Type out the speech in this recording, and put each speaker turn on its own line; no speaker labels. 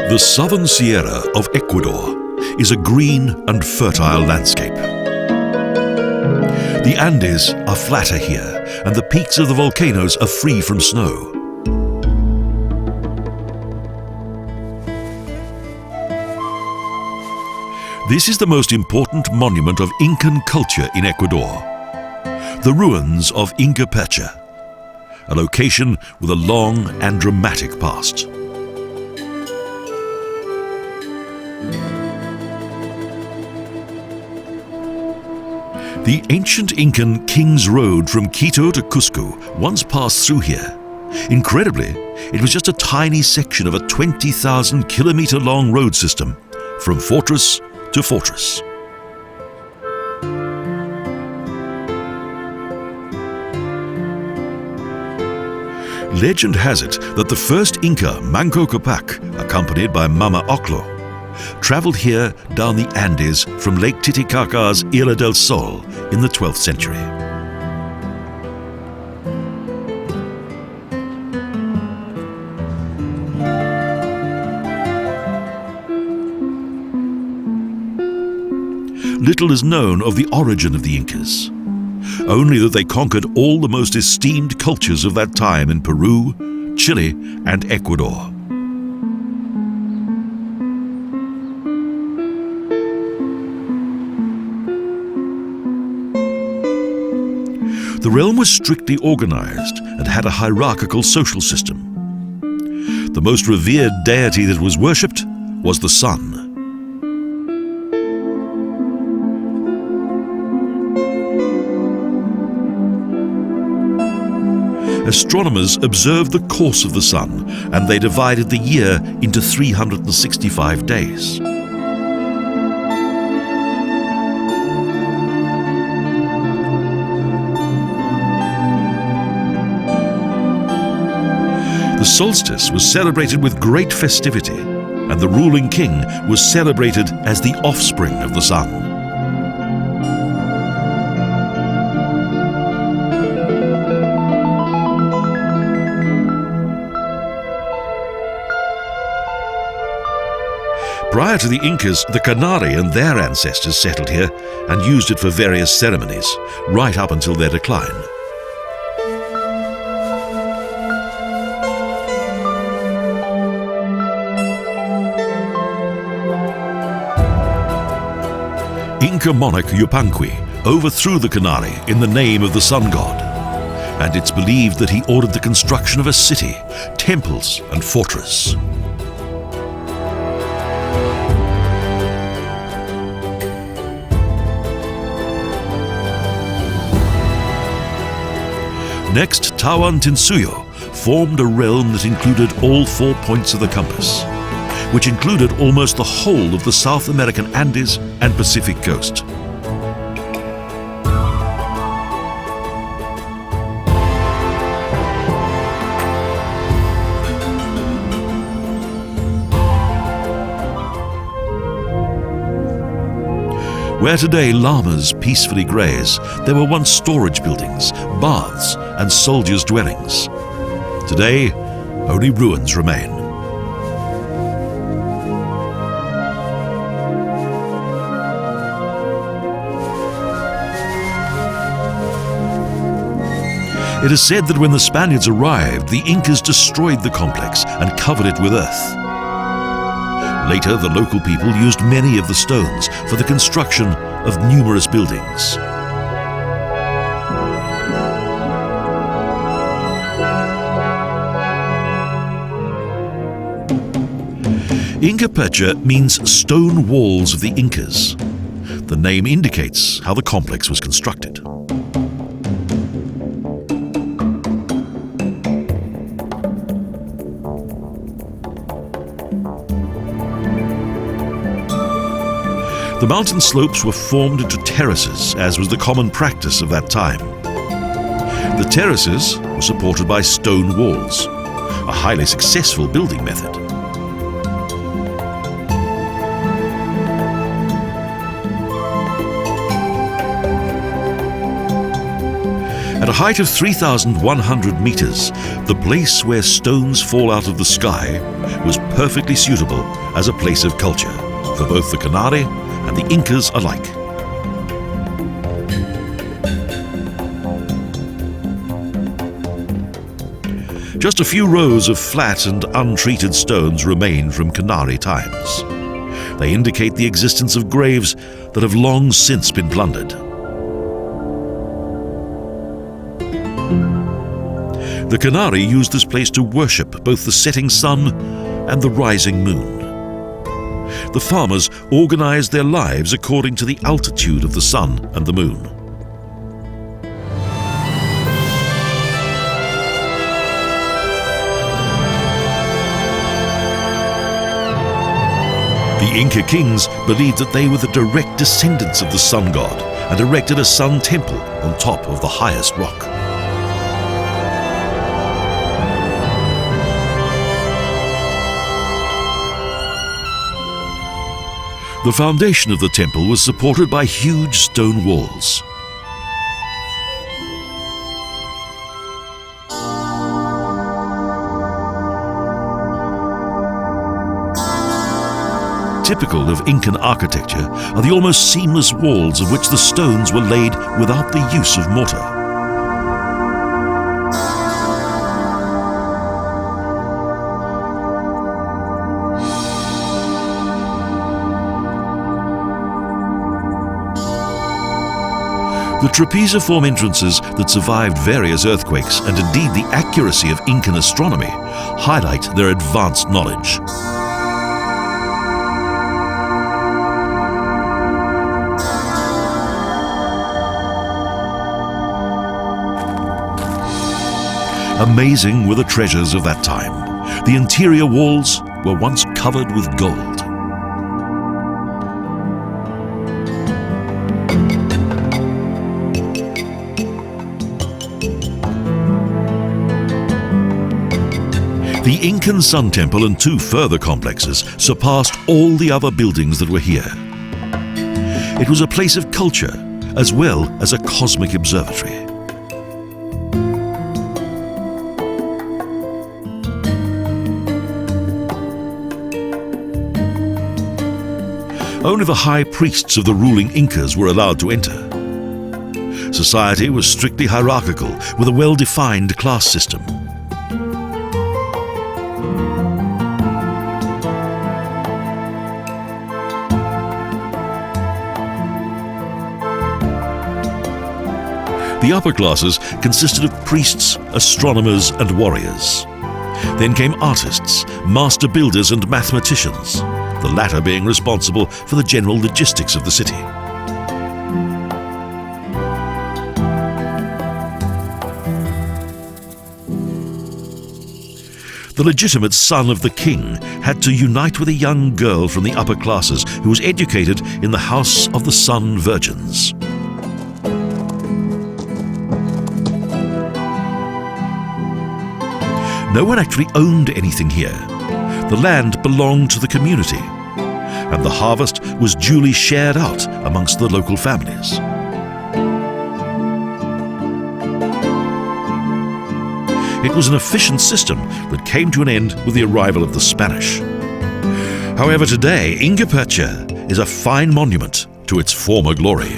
The southern Sierra of Ecuador is a green and fertile landscape. The Andes are flatter here, and the peaks of the volcanoes are free from snow. This is the most important monument of Incan culture in Ecuador, the ruins of Ingapirca, a location with a long and dramatic past. The ancient Incan King's Road from Quito to Cusco once passed through here. Incredibly, it was just a tiny section of a 20,000-kilometer-long road system, from fortress to fortress. Legend has it that the first Inca, Manco Capac, accompanied by Mama Oclo, traveled here down the Andes from Lake Titicaca's Isla del Sol in the 12th century. Little is known of the origin of the Incas, only that they conquered all the most esteemed cultures of that time in Peru, Chile, and Ecuador. The realm was strictly organized and had a hierarchical social system. The most revered deity that was worshipped was the sun. Astronomers observed the course of the sun, and they divided the year into 365 days. The solstice was celebrated with great festivity, and the ruling king was celebrated as the offspring of the sun. Prior to the Incas, the Canari and their ancestors settled here and used it for various ceremonies, right up until their decline. Inca monarch Yupanqui overthrew the Canari in the name of the sun god, and it's believed that he ordered the construction of a city, temples, and fortress. Next, Tawantinsuyo formed a realm that included all 4 points of the compass, which included almost the whole of the South American Andes and Pacific coast. Where today lamas peacefully graze, there were once storage buildings, baths, and soldiers' dwellings. Today, only ruins remain. It is said that when the Spaniards arrived, the Incas destroyed the complex and covered it with earth. Later, the local people used many of the stones for the construction of numerous buildings. Ingapirca means stone walls of the Incas. The name indicates how the complex was constructed. The mountain slopes were formed into terraces, as was the common practice of that time. The terraces were supported by stone walls, a highly successful building method. At a height of 3,100 meters, the place where stones fall out of the sky was perfectly suitable as a place of culture for both the Canari and the Incas alike. Just a few rows of flat and untreated stones remain from Canari times. They indicate the existence of graves that have long since been plundered. The Canari used this place to worship both the setting sun and the rising moon. The farmers organized their lives according to the altitude of the sun and the moon. The Inca kings believed that they were the direct descendants of the sun god and erected a sun temple on top of the highest rock. The foundation of the temple was supported by huge stone walls. Typical of Incan architecture are the almost seamless walls of which the stones were laid without the use of mortar. The trapeziform entrances that survived various earthquakes, and indeed the accuracy of Incan astronomy, highlight their advanced knowledge. Amazing were the treasures of that time. The interior walls were once covered with gold. The Incan Sun Temple and two further complexes surpassed all the other buildings that were here. It was a place of culture as well as a cosmic observatory. Only the high priests of the ruling Incas were allowed to enter. Society was strictly hierarchical, with a well-defined class system. The upper classes consisted of priests, astronomers, and warriors. Then came artists, master builders, and mathematicians, the latter being responsible for the general logistics of the city. The legitimate son of the king had to unite with a young girl from the upper classes who was educated in the house of the Sun Virgins. No one actually owned anything here. The land belonged to the community, and the harvest was duly shared out amongst the local families. It was an efficient system that came to an end with the arrival of the Spanish. However, today, Ingapirca is a fine monument to its former glory.